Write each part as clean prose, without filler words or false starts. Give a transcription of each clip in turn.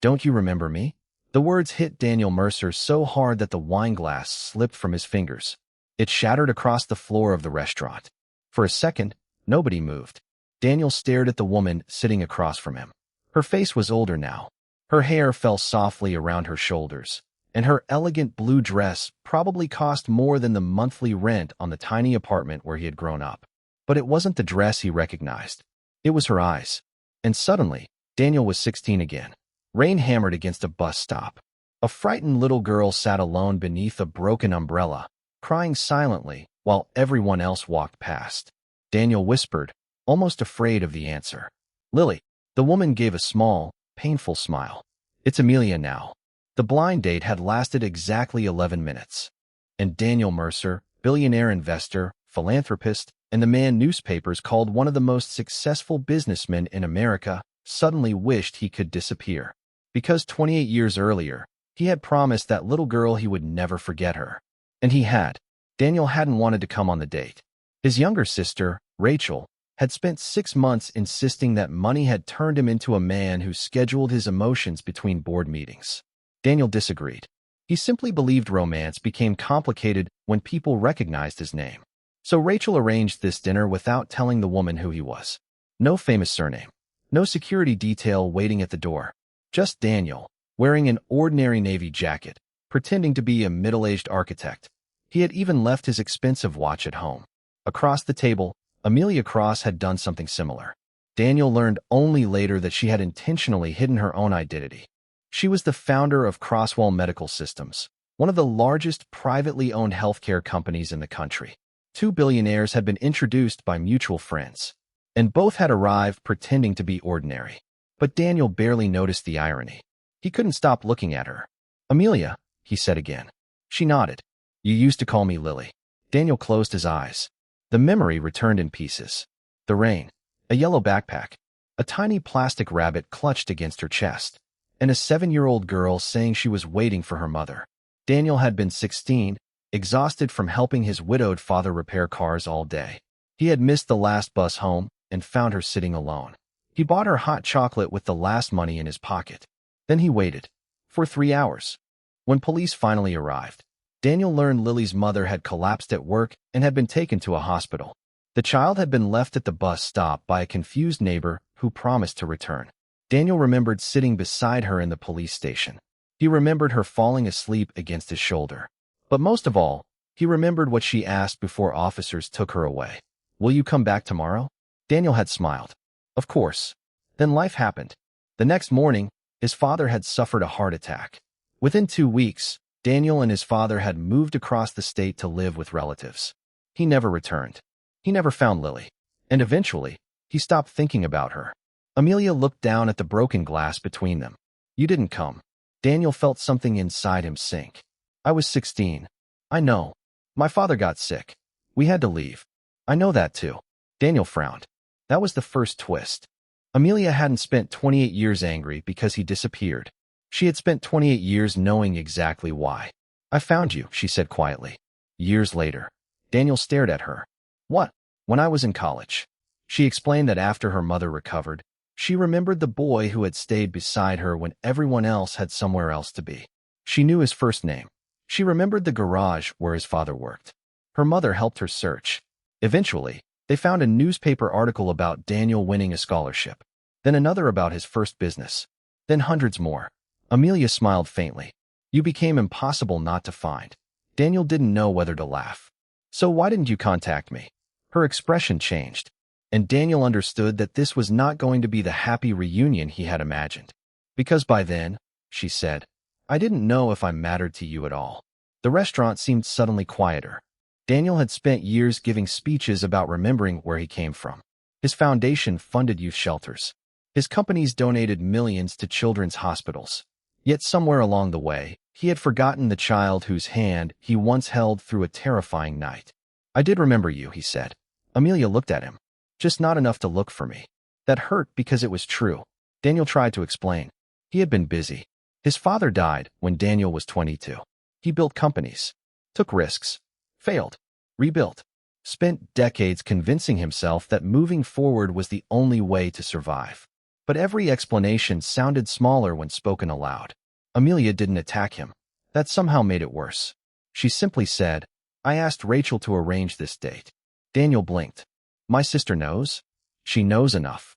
Don't you remember me? The words hit Daniel Mercer so hard that the wine glass slipped from his fingers. It shattered across the floor of the restaurant. For a second, nobody moved. Daniel stared at the woman sitting across from him. Her face was older now. Her hair fell softly around her shoulders, and her elegant blue dress probably cost more than the monthly rent on the tiny apartment where he had grown up. But it wasn't the dress he recognized. It was her eyes. And suddenly, Daniel was 16 again. Rain hammered against a bus stop. A frightened little girl sat alone beneath a broken umbrella, crying silently while everyone else walked past. Daniel whispered, almost afraid of the answer. "Lily." The woman gave a small, painful smile. "It's Amelia now." The blind date had lasted exactly 11 minutes. And Daniel Mercer, billionaire investor, philanthropist, and the man newspapers called one of the most successful businessmen in America, suddenly wished he could disappear. Because 28 years earlier, he had promised that little girl he would never forget her. And he had. Daniel hadn't wanted to come on the date. His younger sister, Rachel, had spent 6 months insisting that money had turned him into a man who scheduled his emotions between board meetings. Daniel disagreed. He simply believed romance became complicated when people recognized his name. So Rachel arranged this dinner without telling the woman who he was. No famous surname. No security detail waiting at the door. Just Daniel, wearing an ordinary navy jacket, pretending to be a middle-aged architect. He had even left his expensive watch at home. Across the table, Amelia Cross had done something similar. Daniel learned only later that she had intentionally hidden her own identity. She was the founder of Crosswell Medical Systems, one of the largest privately owned healthcare companies in the country. 2 billionaires had been introduced by mutual friends, and both had arrived pretending to be ordinary. But Daniel barely noticed the irony. He couldn't stop looking at her. "Amelia," he said again. She nodded. "You used to call me Lily." Daniel closed his eyes. The memory returned in pieces. The rain, a yellow backpack, a tiny plastic rabbit clutched against her chest, and a 7-year-old girl saying she was waiting for her mother. Daniel had been 16, exhausted from helping his widowed father repair cars all day. He had missed the last bus home and found her sitting alone. He bought her hot chocolate with the last money in his pocket. Then he waited. For 3 hours. When police finally arrived, Daniel learned Lily's mother had collapsed at work and had been taken to a hospital. The child had been left at the bus stop by a confused neighbor who promised to return. Daniel remembered sitting beside her in the police station. He remembered her falling asleep against his shoulder. But most of all, he remembered what she asked before officers took her away. "Will you come back tomorrow?" Daniel had smiled. Of course. Then life happened. The next morning, his father had suffered a heart attack. Within 2 weeks, Daniel and his father had moved across the state to live with relatives. He never returned. He never found Lily. And eventually, he stopped thinking about her. Amelia looked down at the broken glass between them. "You didn't come." Daniel felt something inside him sink. "I was 16. I know. My father got sick. We had to leave. I know that too." Daniel frowned. That was the first twist. Amelia hadn't spent 28 years angry because he disappeared. She had spent 28 years knowing exactly why. "I found you," she said quietly. Years later, Daniel stared at her. "What?" "When I was in college." She explained that after her mother recovered, she remembered the boy who had stayed beside her when everyone else had somewhere else to be. She knew his first name. She remembered the garage where his father worked. Her mother helped her search. Eventually, they found a newspaper article about Daniel winning a scholarship, then another about his first business, then hundreds more. Amelia smiled faintly. "You became impossible not to find." Daniel didn't know whether to laugh. "So why didn't you contact me?" Her expression changed, and Daniel understood that this was not going to be the happy reunion he had imagined. "Because by then," she said, "I didn't know if I mattered to you at all." The restaurant seemed suddenly quieter. Daniel had spent years giving speeches about remembering where he came from. His foundation funded youth shelters. His companies donated millions to children's hospitals. Yet somewhere along the way, he had forgotten the child whose hand he once held through a terrifying night. "I did remember you," he said. Amelia looked at him. "Just not enough to look for me." That hurt because it was true. Daniel tried to explain. He had been busy. His father died when Daniel was 22. He built companies, took risks, failed, rebuilt, spent decades convincing himself that moving forward was the only way to survive. But every explanation sounded smaller when spoken aloud. Amelia didn't attack him. That somehow made it worse. She simply said, "I asked Rachel to arrange this date." Daniel blinked. "My sister knows?" "She knows enough."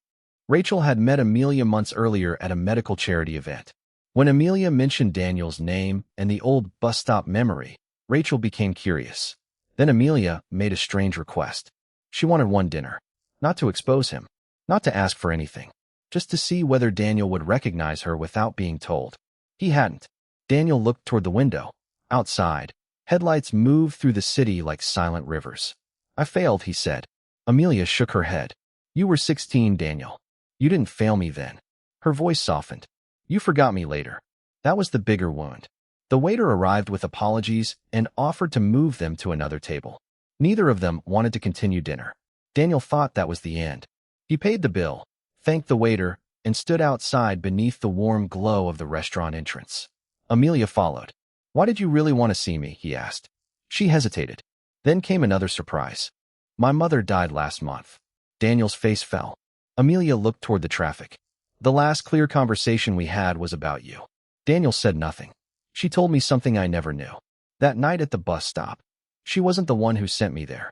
Rachel had met Amelia months earlier at a medical charity event. When Amelia mentioned Daniel's name and the old bus stop memory, Rachel became curious. Then Amelia made a strange request. She wanted one dinner. Not to expose him. Not to ask for anything. Just to see whether Daniel would recognize her without being told. He hadn't. Daniel looked toward the window. Outside, headlights moved through the city like silent rivers. "I failed," he said. Amelia shook her head. "You were 16, Daniel. You didn't fail me then." Her voice softened. "You forgot me later." That was the bigger wound. The waiter arrived with apologies and offered to move them to another table. Neither of them wanted to continue dinner. Daniel thought that was the end. He paid the bill, thanked the waiter, and stood outside beneath the warm glow of the restaurant entrance. Amelia followed. "Why did you really want to see me?" he asked. She hesitated. Then came another surprise. "My mother died last month." Daniel's face fell. Amelia looked toward the traffic. "The last clear conversation we had was about you." Daniel said nothing. "She told me something I never knew. That night at the bus stop. She wasn't the one who sent me there."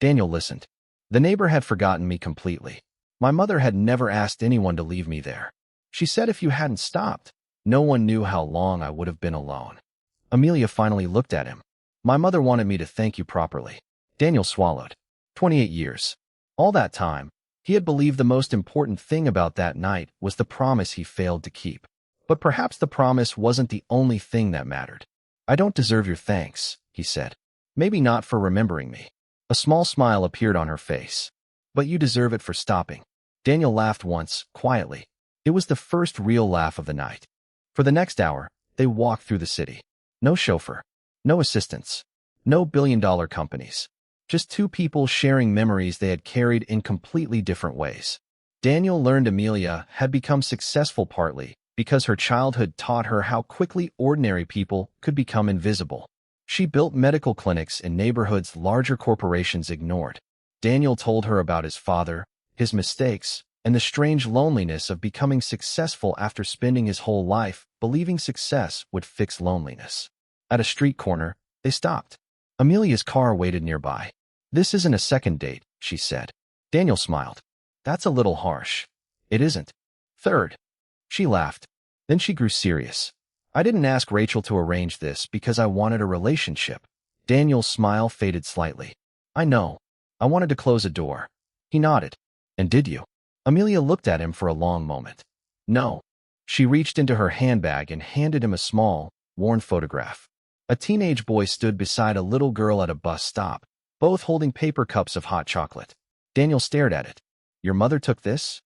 Daniel listened. "The neighbor had forgotten me completely. My mother had never asked anyone to leave me there. She said if you hadn't stopped, no one knew how long I would have been alone." Amelia finally looked at him. "My mother wanted me to thank you properly." Daniel swallowed. 28 years. All that time, he had believed the most important thing about that night was the promise he failed to keep. But perhaps the promise wasn't the only thing that mattered. "I don't deserve your thanks," he said. "Maybe not for remembering me." A small smile appeared on her face. "But you deserve it for stopping." Daniel laughed once, quietly. It was the first real laugh of the night. For the next hour, they walked through the city. No chauffeur. No assistants. No billion-dollar companies. Just two people sharing memories they had carried in completely different ways. Daniel learned Amelia had become successful partly because her childhood taught her how quickly ordinary people could become invisible. She built medical clinics in neighborhoods larger corporations ignored. Daniel told her about his father, his mistakes, and the strange loneliness of becoming successful after spending his whole life believing success would fix loneliness. At a street corner, they stopped. Amelia's car waited nearby. "This isn't a second date," she said. Daniel smiled. "That's a little harsh." "It isn't." "Third." She laughed. Then she grew serious. "I didn't ask Rachel to arrange this because I wanted a relationship." Daniel's smile faded slightly. "I know. I wanted to close a door." He nodded. "And did you?" Amelia looked at him for a long moment. "No." She reached into her handbag and handed him a small, worn photograph. A teenage boy stood beside a little girl at a bus stop, both holding paper cups of hot chocolate. Daniel stared at it. "Your mother took this?"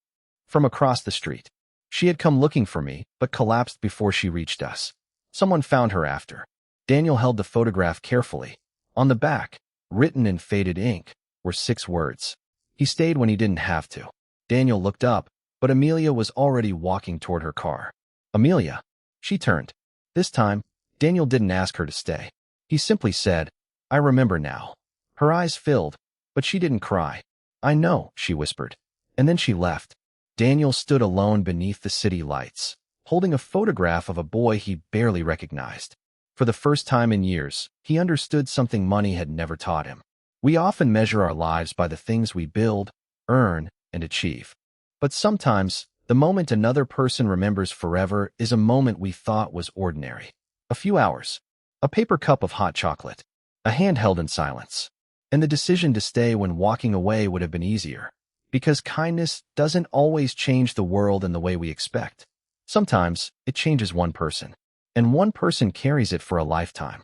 "From across the street. She had come looking for me, but collapsed before she reached us. Someone found her after." Daniel held the photograph carefully. On the back, written in faded ink, were 6 words. He stayed when he didn't have to. Daniel looked up, but Amelia was already walking toward her car. "Amelia." She turned. This time, Daniel didn't ask her to stay. He simply said, "I remember now." Her eyes filled, but she didn't cry. "I know," she whispered. And then she left. Daniel stood alone beneath the city lights, holding a photograph of a boy he barely recognized. For the first time in years, he understood something money had never taught him. We often measure our lives by the things we build, earn, and achieve. But sometimes, the moment another person remembers forever is a moment we thought was ordinary. A few hours, a paper cup of hot chocolate, a hand held in silence, and the decision to stay when walking away would have been easier. Because kindness doesn't always change the world in the way we expect. Sometimes, it changes one person, and one person carries it for a lifetime.